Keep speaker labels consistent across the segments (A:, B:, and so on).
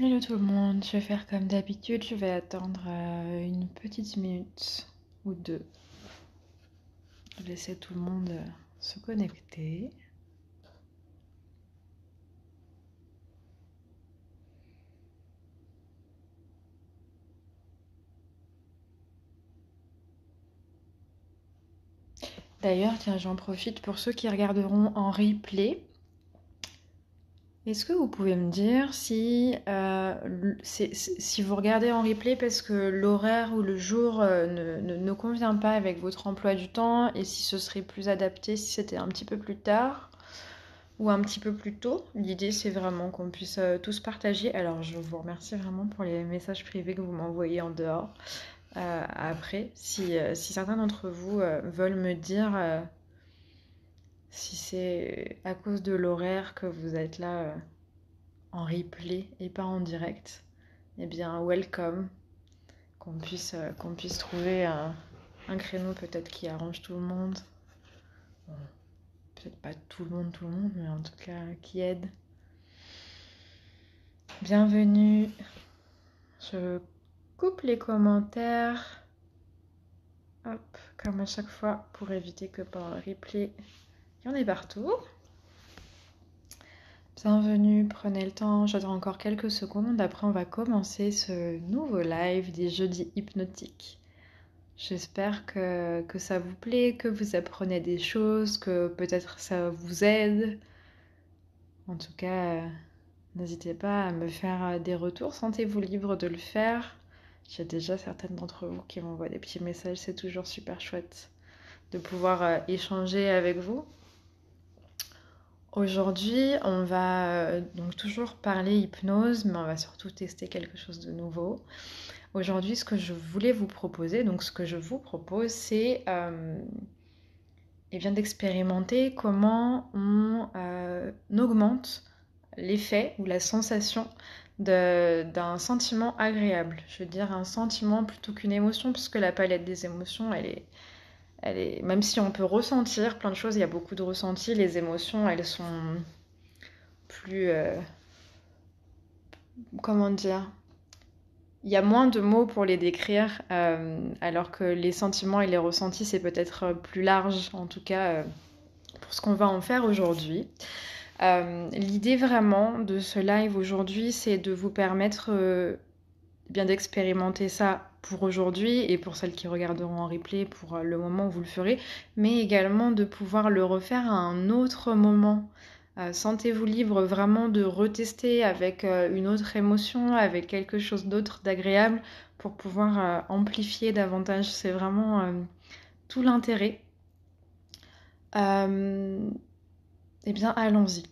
A: Hello tout le monde, je vais faire comme d'habitude, je vais attendre une petite minute ou deux. Laisser tout le monde se connecter. D'ailleurs, tiens, j'en profite pour ceux qui regarderont en replay. Est-ce que vous pouvez me dire si, si vous regardez en replay parce que l'horaire ou le jour ne convient pas avec votre emploi du temps et si ce serait plus adapté si c'était un petit peu plus tard ou un petit peu plus tôt? L'idée, c'est vraiment qu'on puisse tous partager. Alors, je vous remercie vraiment pour les messages privés que vous m'envoyez en dehors. Après, si certains d'entre vous veulent me dire si c'est à cause de l'horaire que vous êtes là en replay et pas en direct, eh bien, welcome. Qu'on puisse trouver un créneau peut-être qui arrange tout le monde. Bon, peut-être pas tout le monde, mais en tout cas qui aide. Bienvenue. Je coupe les commentaires. Hop, comme à chaque fois, pour éviter que pendant le replay, il y en ait partout. Bienvenue, prenez le temps, j'attends encore quelques secondes. Après, on va commencer ce nouveau live des jeudis hypnotiques. J'espère que ça vous plaît, que vous apprenez des choses, que peut-être ça vous aide. En tout cas, n'hésitez pas à me faire des retours, sentez-vous libre de le faire. J'ai déjà certaines d'entre vous qui m'envoient des petits messages, c'est toujours super chouette de pouvoir échanger avec vous. Aujourd'hui, on va donc toujours parler hypnose, mais on va surtout tester quelque chose de nouveau. Aujourd'hui, ce que je voulais vous proposer, donc ce que je vous propose, c'est d'expérimenter comment on augmente l'effet ou la sensation d'un sentiment agréable. Je veux dire un sentiment plutôt qu'une émotion, puisque la palette des émotions, elle est, même si on peut ressentir plein de choses, il y a beaucoup de ressentis, les émotions, elles sont plus... comment dire? Il y a moins de mots pour les décrire, alors que les sentiments et les ressentis, c'est peut-être plus large, en tout cas pour ce qu'on va en faire aujourd'hui. L'idée vraiment de ce live aujourd'hui, c'est de vous permettre bien d'expérimenter ça pour aujourd'hui et pour celles qui regarderont en replay pour le moment où vous le ferez, mais également de pouvoir le refaire à un autre moment. Sentez-vous libre vraiment de retester avec une autre émotion, avec quelque chose d'autre d'agréable pour pouvoir amplifier davantage. C'est vraiment tout l'intérêt. Eh bien, allons-y.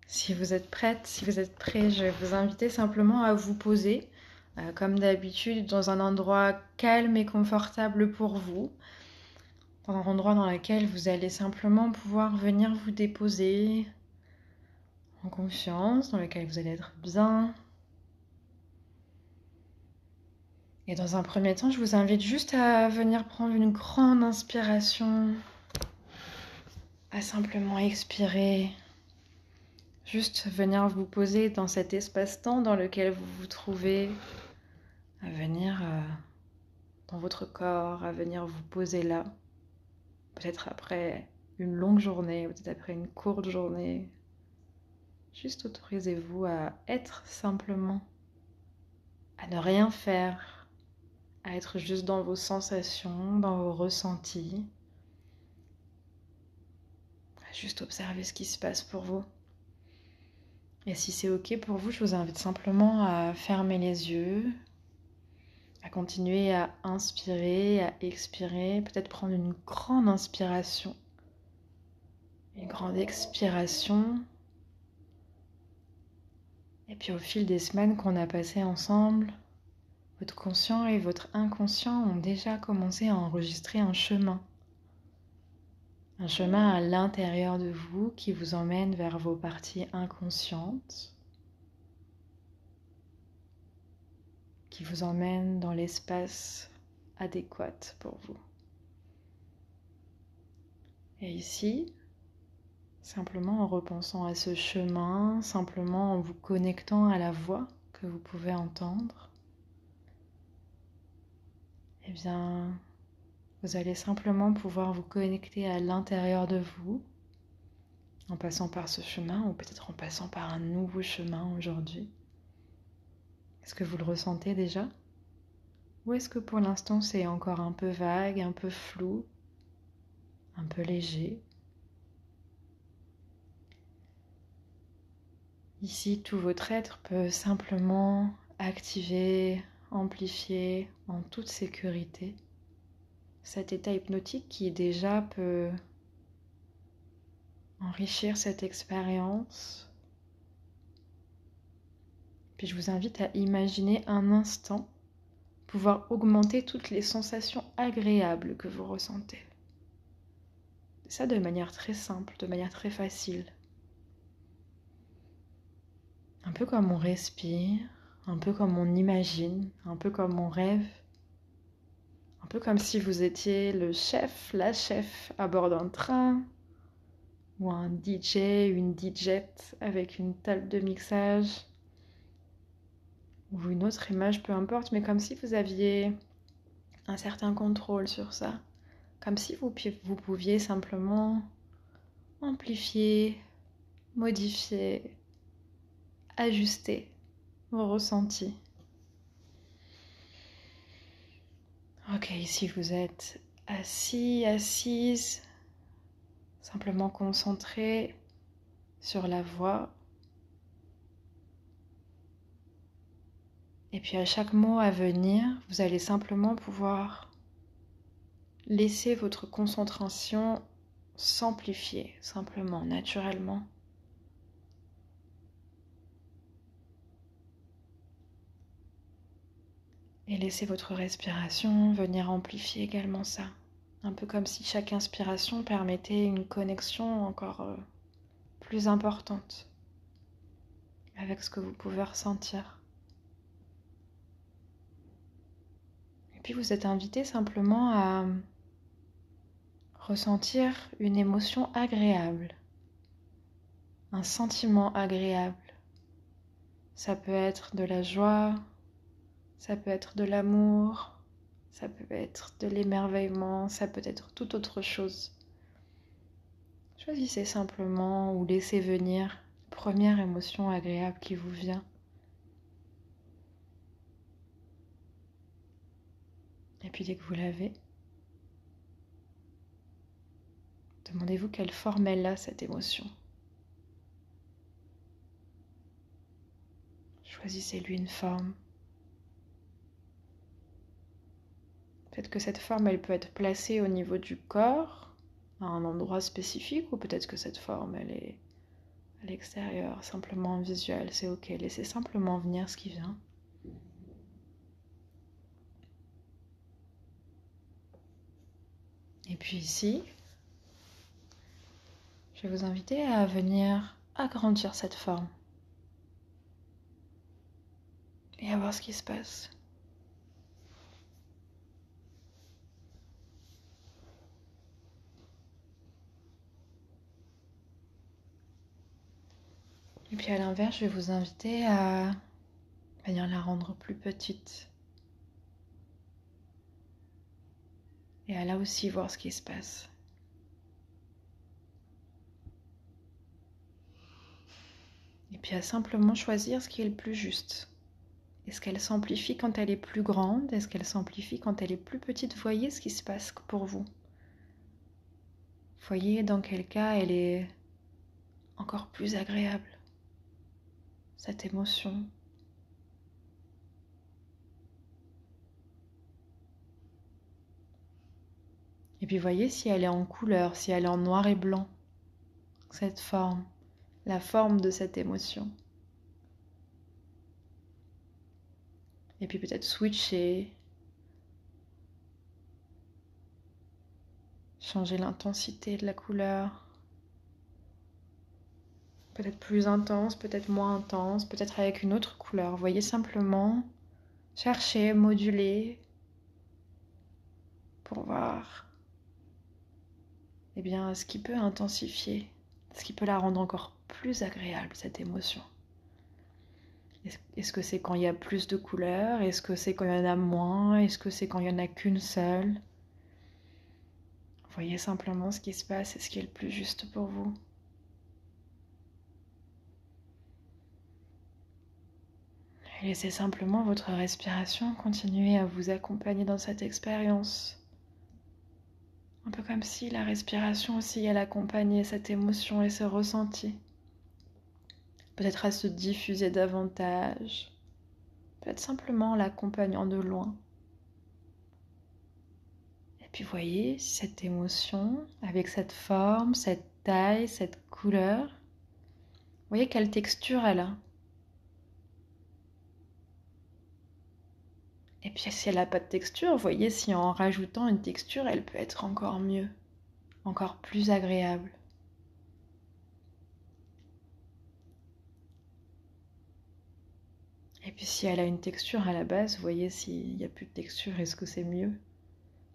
A: Si vous êtes prête, si vous êtes prêt, je vais vous inviter simplement à vous poser, comme d'habitude, dans un endroit calme et confortable pour vous, dans un endroit dans lequel vous allez simplement pouvoir venir vous déposer en confiance, dans lequel vous allez être bien. Et dans un premier temps, je vous invite juste à venir prendre une grande inspiration, à simplement expirer, juste venir vous poser dans cet espace-temps dans lequel vous vous trouvez, à venir dans votre corps, à venir vous poser là, peut-être après une longue journée, peut-être après une courte journée. Juste autorisez-vous à être simplement, à ne rien faire, à être juste dans vos sensations, dans vos ressentis, à juste observer ce qui se passe pour vous. Et si c'est ok pour vous, je vous invite simplement à fermer les yeux, à continuer à inspirer, à expirer, peut-être prendre une grande inspiration, une grande expiration. Et puis au fil des semaines qu'on a passées ensemble, votre conscient et votre inconscient ont déjà commencé à enregistrer un chemin. Un chemin à l'intérieur de vous qui vous emmène vers vos parties inconscientes, qui vous emmène dans l'espace adéquat pour vous. Et ici, simplement en repensant à ce chemin, simplement en vous connectant à la voix que vous pouvez entendre, eh bien, vous allez simplement pouvoir vous connecter à l'intérieur de vous en passant par ce chemin ou peut-être en passant par un nouveau chemin aujourd'hui. Est-ce que vous le ressentez déjà? Ou est-ce que pour l'instant c'est encore un peu vague, un peu flou, un peu léger? Ici, tout votre être peut simplement activer, amplifier en toute sécurité cet état hypnotique qui déjà peut enrichir cette expérience. Puis je vous invite à imaginer un instant pouvoir augmenter toutes les sensations agréables que vous ressentez. Ça de manière très simple, de manière très facile. Un peu comme on respire, un peu comme on imagine, un peu comme on rêve. Un peu comme si vous étiez le chef, la chef à bord d'un train, ou un DJ, une DJette avec une table de mixage, ou une autre image, peu importe, mais comme si vous aviez un certain contrôle sur ça. Comme si vous pouviez simplement amplifier, modifier, ajuster vos ressentis. Ok, ici vous êtes assis, assise, simplement concentré sur la voix. Et puis à chaque mot à venir, vous allez simplement pouvoir laisser votre concentration s'amplifier, simplement, naturellement. Et laissez votre respiration venir amplifier également ça. Un peu comme si chaque inspiration permettait une connexion encore plus importante avec ce que vous pouvez ressentir. Et puis vous êtes invité simplement à ressentir une émotion agréable, un sentiment agréable. Ça peut être de la joie, ça peut être de l'amour, ça peut être de l'émerveillement, ça peut être toute autre chose. Choisissez simplement ou laissez venir la première émotion agréable qui vous vient. Et puis dès que vous l'avez, demandez-vous quelle forme elle a, cette émotion. Choisissez-lui une forme. Peut-être que cette forme, elle peut être placée au niveau du corps, à un endroit spécifique, ou peut-être que cette forme, elle est à l'extérieur, simplement visuelle, c'est ok. Laissez simplement venir ce qui vient. Et puis ici, je vais vous inviter à venir agrandir cette forme et à voir ce qui se passe. Et puis à l'inverse, je vais vous inviter à venir la rendre plus petite et à là aussi voir ce qui se passe. Et puis à simplement choisir ce qui est le plus juste. Est-ce qu'elle s'amplifie quand elle est plus grande? Est-ce qu'elle s'amplifie quand elle est plus petite? Voyez ce qui se passe pour vous. Voyez dans quel cas elle est encore plus agréable, cette émotion. Et puis voyez si elle est en couleur, si elle est en noir et blanc, cette forme, la forme de cette émotion. Et puis peut-être switcher, changer l'intensité de la couleur. Peut-être plus intense, peut-être moins intense, peut-être avec une autre couleur. Voyez simplement, chercher, moduler pour voir eh bien, ce qui peut intensifier, ce qui peut la rendre encore plus agréable, cette émotion. Est-ce que c'est quand il y a plus de couleurs? Est-ce que c'est quand il y en a moins? Est-ce que c'est quand il n'y en a qu'une seule? Voyez simplement ce qui se passe et ce qui est le plus juste pour vous. Et laissez simplement votre respiration continuer à vous accompagner dans cette expérience. Un peu comme si la respiration aussi, elle accompagnait cette émotion et ce ressenti. Peut-être à se diffuser davantage. Peut-être simplement l'accompagnant de loin. Et puis voyez cette émotion avec cette forme, cette taille, cette couleur. Voyez quelle texture elle a. Et puis si elle n'a pas de texture, voyez si en rajoutant une texture, elle peut être encore mieux, encore plus agréable. Et puis si elle a une texture à la base, voyez s'il n'y a plus de texture, est-ce que c'est mieux?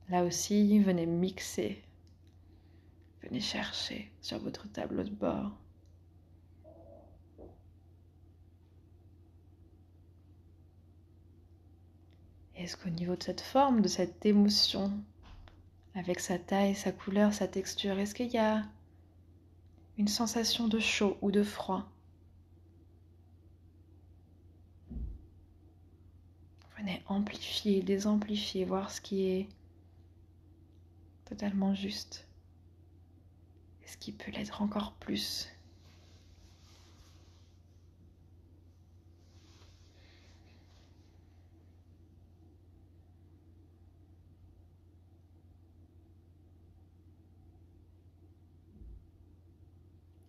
A: Là aussi, venez mixer, venez chercher sur votre tableau de bord. Est-ce qu'au niveau de cette forme, de cette émotion, avec sa taille, sa couleur, sa texture, est-ce qu'il y a une sensation de chaud ou de froid? Venez amplifier, désamplifier, voir ce qui est totalement juste. Et ce qui peut l'être encore plus.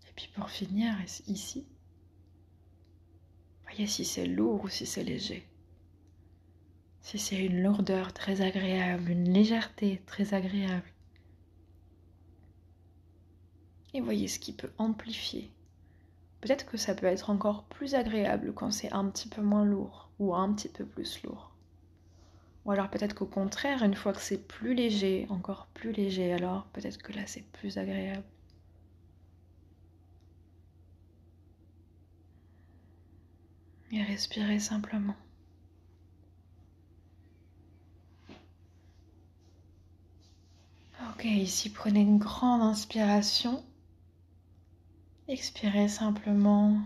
A: Et puis pour finir, ici, voyez si c'est lourd ou si c'est léger. Si c'est une lourdeur très agréable, une légèreté très agréable. Et voyez ce qui peut amplifier. Peut-être que ça peut être encore plus agréable quand c'est un petit peu moins lourd ou un petit peu plus lourd. Ou alors peut-être qu'au contraire, une fois que c'est plus léger, encore plus léger, alors peut-être que là c'est plus agréable. Et respirez simplement. Ok, ici prenez une grande inspiration. Expirez simplement.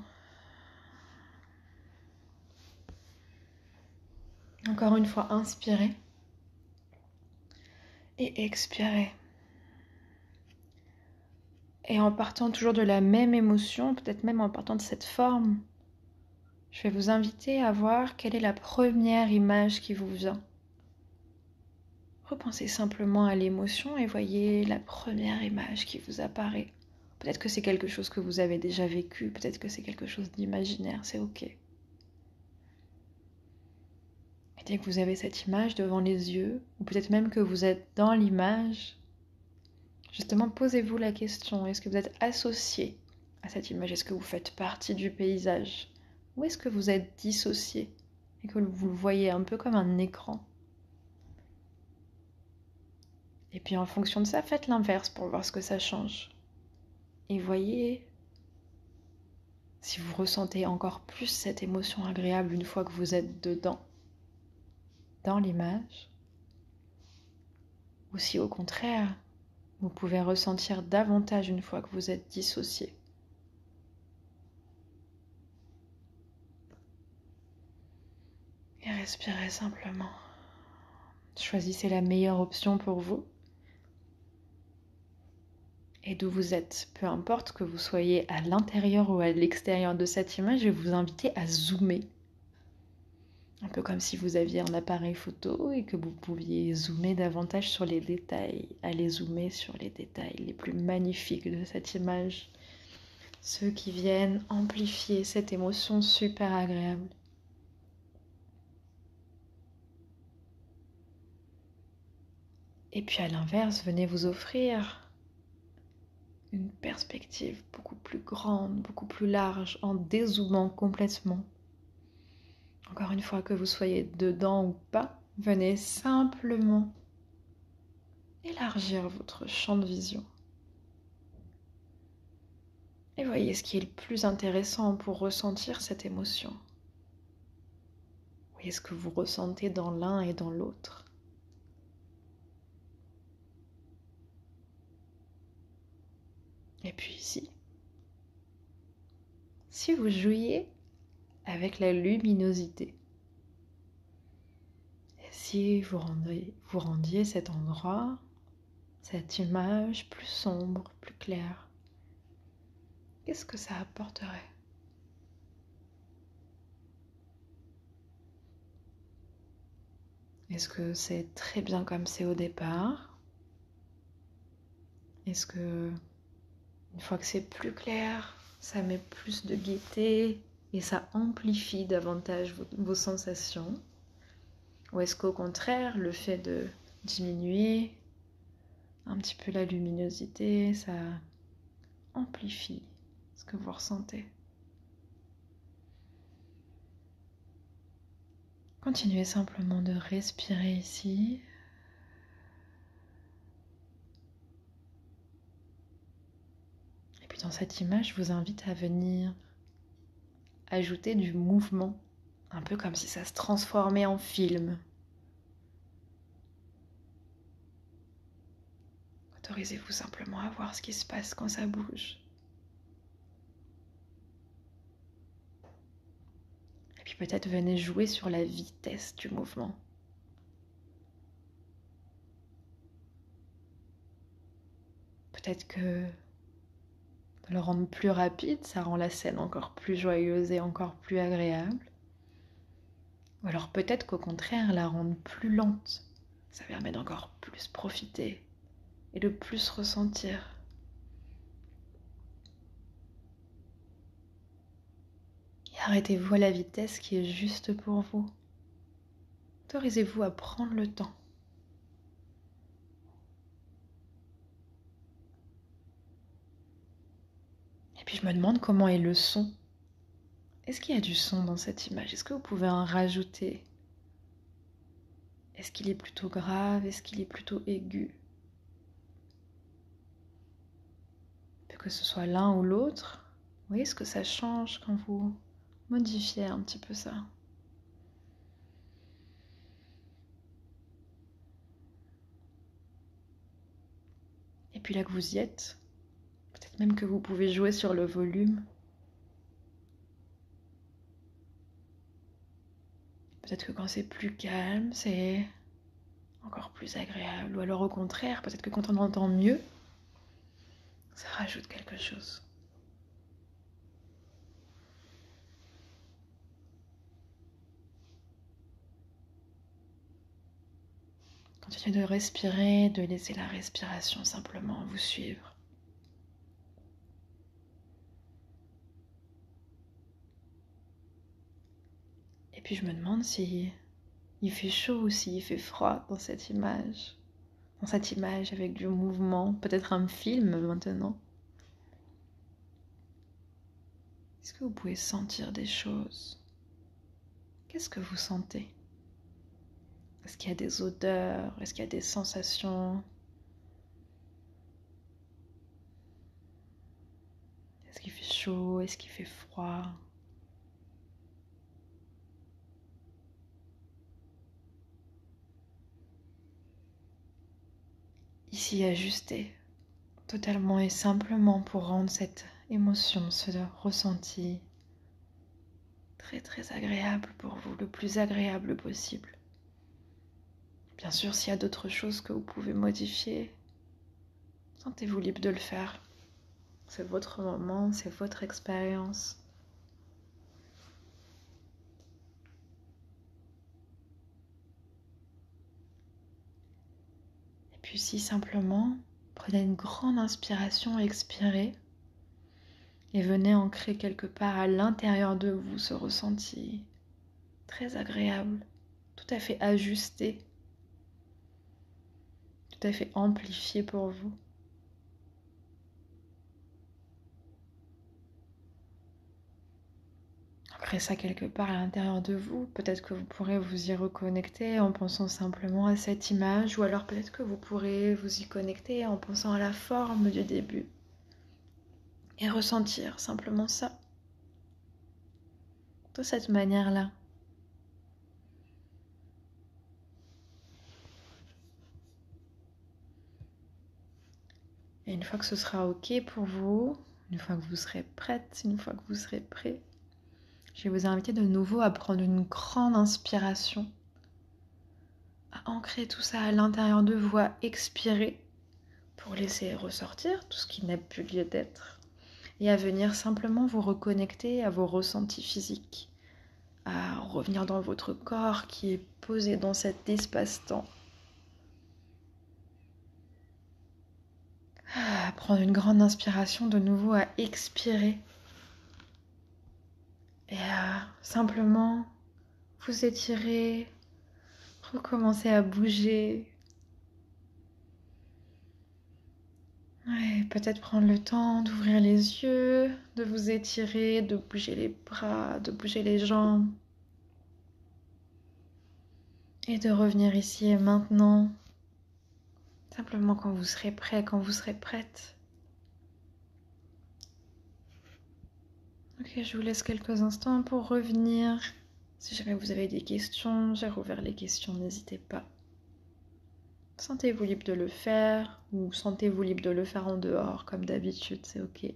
A: Encore une fois, inspirez. Et expirez. Et en partant toujours de la même émotion, peut-être même en partant de cette forme, je vais vous inviter à voir quelle est la première image qui vous vient. Repensez simplement à l'émotion et voyez la première image qui vous apparaît. Peut-être que c'est quelque chose que vous avez déjà vécu, peut-être que c'est quelque chose d'imaginaire, c'est ok. Et dès que vous avez cette image devant les yeux, ou peut-être même que vous êtes dans l'image, justement posez-vous la question, est-ce que vous êtes associé à cette image? Est-ce que vous faites partie du paysage? Ou est-ce que vous êtes dissocié et que vous le voyez un peu comme un écran? Et puis en fonction de ça, faites l'inverse pour voir ce que ça change. Et voyez si vous ressentez encore plus cette émotion agréable une fois que vous êtes dedans, dans l'image, ou si au contraire, vous pouvez ressentir davantage une fois que vous êtes dissocié. Et respirez simplement. Choisissez la meilleure option pour vous. Et d'où vous êtes, peu importe que vous soyez à l'intérieur ou à l'extérieur de cette image, je vais vous inviter à zoomer. Un peu comme si vous aviez un appareil photo et que vous pouviez zoomer davantage sur les détails. Allez zoomer sur les détails les plus magnifiques de cette image. Ceux qui viennent amplifier cette émotion super agréable. Et puis à l'inverse, venez vous offrir une perspective beaucoup plus grande, beaucoup plus large, en dézoomant complètement. Encore une fois, que vous soyez dedans ou pas, venez simplement élargir votre champ de vision. Et voyez ce qui est le plus intéressant pour ressentir cette émotion. Voyez ce que vous ressentez dans l'un et dans l'autre. Et puis ici, si vous jouiez avec la luminosité, et si vous rendiez cet endroit, cette image plus sombre, plus claire, qu'est-ce que ça apporterait? Est-ce que c'est très bien comme c'est au départ? Est-ce que, une fois que c'est plus clair, ça met plus de gaieté et ça amplifie davantage vos sensations? Ou est-ce qu'au contraire, le fait de diminuer un petit peu la luminosité, ça amplifie ce que vous ressentez? Continuez simplement de respirer ici. Et puis dans cette image, je vous invite à venir ajouter du mouvement, un peu comme si ça se transformait en film. Autorisez-vous simplement à voir ce qui se passe quand ça bouge. Et puis peut-être venez jouer sur la vitesse du mouvement. Peut-être que de le rendre plus rapide, ça rend la scène encore plus joyeuse et encore plus agréable. Ou alors peut-être qu'au contraire, la rendre plus lente, ça permet d'encore plus profiter et de plus ressentir. Et arrêtez-vous à la vitesse qui est juste pour vous. Autorisez-vous à prendre le temps. Et puis je me demande comment est le son. Est-ce qu'il y a du son dans cette image? Est-ce que vous pouvez en rajouter? Est-ce qu'il est plutôt grave? Est-ce qu'il est plutôt aigu? Que ce soit l'un ou l'autre, vous voyez ce que ça change quand vous modifiez un petit peu ça. Et puis là que vous y êtes, peut-être même que vous pouvez jouer sur le volume. Peut-être que quand c'est plus calme, c'est encore plus agréable. Ou alors au contraire, peut-être que quand on entend mieux, ça rajoute quelque chose. Continuez de respirer, de laisser la respiration simplement vous suivre. Et puis je me demande si il fait chaud ou s'il fait froid dans cette image. Dans cette image avec du mouvement, peut-être un film maintenant. Est-ce que vous pouvez sentir des choses? Qu'est-ce que vous sentez? Est-ce qu'il y a des odeurs? Est-ce qu'il y a des sensations? Est-ce qu'il fait chaud? Est-ce qu'il fait froid? Ici, ajustez totalement et simplement pour rendre cette émotion, ce ressenti très très agréable pour vous, le plus agréable possible. Bien sûr, s'il y a d'autres choses que vous pouvez modifier, sentez-vous libre de le faire. C'est votre moment, c'est votre expérience. Et puis si simplement, prenez une grande inspiration, expirez et venez ancrer quelque part à l'intérieur de vous ce ressenti très agréable, tout à fait ajusté, tout à fait amplifié pour vous. Ancrez ça quelque part à l'intérieur de vous. Peut-être que vous pourrez vous y reconnecter en pensant simplement à cette image, ou alors peut-être que vous pourrez vous y connecter en pensant à la forme du début et ressentir simplement ça de cette manière-là. Et une fois que ce sera OK pour vous, une fois que vous serez prête, une fois que vous serez prêt, je vais vous inviter de nouveau à prendre une grande inspiration, à ancrer tout ça à l'intérieur de vous, à expirer pour laisser ressortir tout ce qui n'a plus lieu d'être et à venir simplement vous reconnecter à vos ressentis physiques, à revenir dans votre corps qui est posé dans cet espace-temps. À prendre une grande inspiration de nouveau, à expirer et à simplement vous étirer, recommencer à bouger. Ouais, peut-être prendre le temps d'ouvrir les yeux, de vous étirer, de bouger les bras, de bouger les jambes. Et de revenir ici et maintenant, simplement quand vous serez prêt, quand vous serez prête. Ok, je vous laisse quelques instants pour revenir. Si jamais vous avez des questions, j'ai rouvert les questions, n'hésitez pas. Sentez-vous libre de le faire ou sentez-vous libre de le faire en dehors comme d'habitude, c'est ok.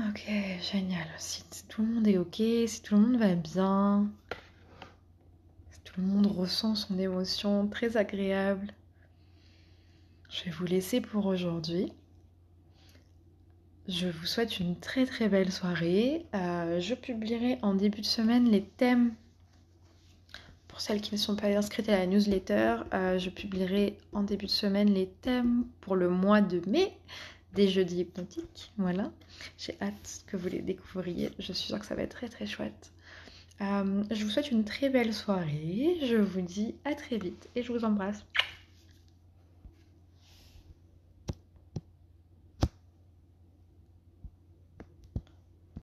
A: Ok, génial. Si tout le monde est ok, si tout le monde va bien, si tout le monde ressent son émotion très agréable, je vais vous laisser pour aujourd'hui. Je vous souhaite une très très belle soirée. Je publierai en début de semaine les thèmes. Pour celles qui ne sont pas inscrites à la newsletter, je publierai en début de semaine les thèmes pour le mois de mai des jeudis hypnotiques. Voilà, j'ai hâte que vous les découvriez. Je suis sûre que ça va être très très chouette. Je vous souhaite une très belle soirée. Je vous dis à très vite et je vous embrasse.